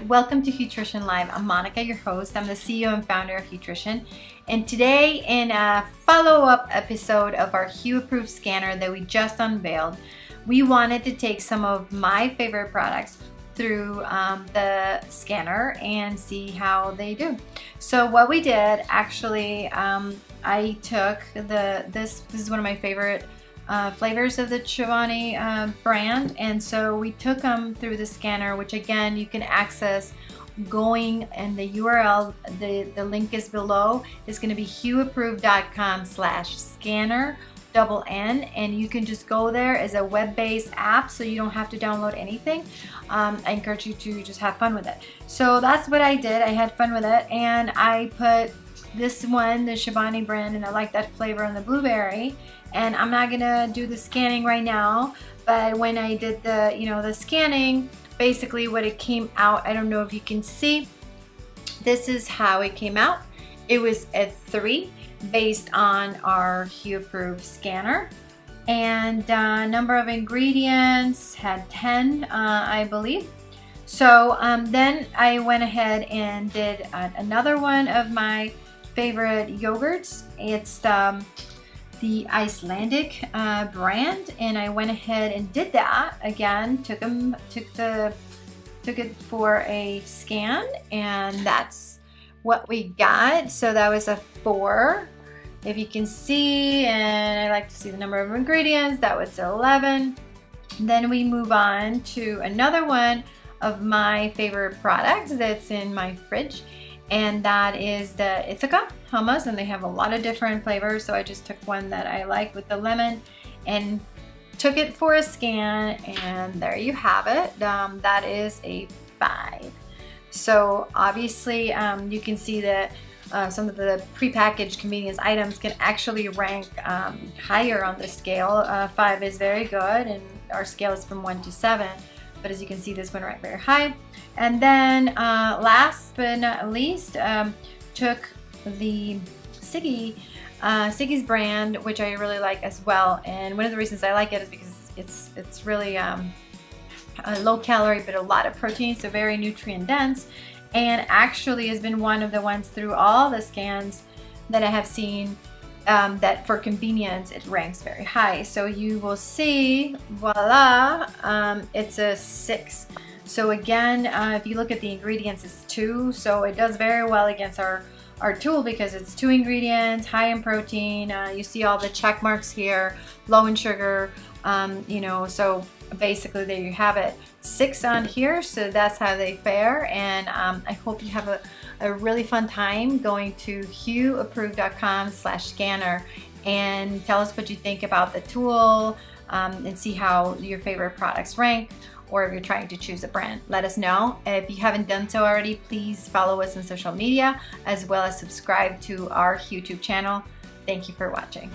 welcome to HueTrition Live. I'm Monica, your host. I'm the CEO and founder of HueTrition. And today, in a follow-up episode of our HueApproved Scanner that we just unveiled, we wanted to take some of my favorite products through the scanner and see how they do. So what we did, actually, I took this is one of my favorite flavors of the Chobani brand, and so we took them through the scanner, which again you can access going, and the URL, the link is below. It's going to be HueApproved.com/scanner N, and you can just go there as a web-based app, so you don't have to download anything. I encourage you to just have fun with it. So that's what I did. I had fun with it, and I put this one, the Chobani brand, and I like that flavor on the blueberry. And I'm not gonna do the scanning right now, but when I did the, the scanning, basically what it came out, I don't know if you can see, this is how it came out. It was a 3 based on our HueApproved scanner, and number of ingredients had 10, I believe. So then I went ahead and did another one of my favorite yogurts. It's the Icelandic brand, and I went ahead and did that again. Took it for a scan, and that's what we got. So that was a 4, if you can see, and I like to see the number of ingredients. That was 11. Then we move on to another one of my favorite products that's in my fridge, and that is the Ithaca hummus, and they have a lot of different flavors, so I just took one that I like with the lemon and took it for a scan, and there you have it. That is a 5. So obviously you can see that some of the prepackaged convenience items can actually rank higher on the scale. 5 is very good, and our scale is from 1 to 7. But as you can see, this one ranked very high. And then last but not least, took the Siggi's brand, which I really like as well. And one of the reasons I like it is because it's really low calorie, but a lot of protein, so very nutrient dense. And actually has been one of the ones through all the scans that I have seen that for convenience it ranks very high. So you will see, voila, it's a 6. So again, if you look at the ingredients, it's 2, so it does very well against our tool because it's 2 ingredients, high in protein. You see all the check marks here, low in sugar, so basically there you have it. 6 on here, so that's how they fare. And I hope you have a really fun time going to HueApproved.com/scanner and tell us what you think about the tool, and see how your favorite products rank, or if you're trying to choose a brand. Let us know. If you haven't done so already, please follow us on social media, as well as subscribe to our YouTube channel. Thank you for watching.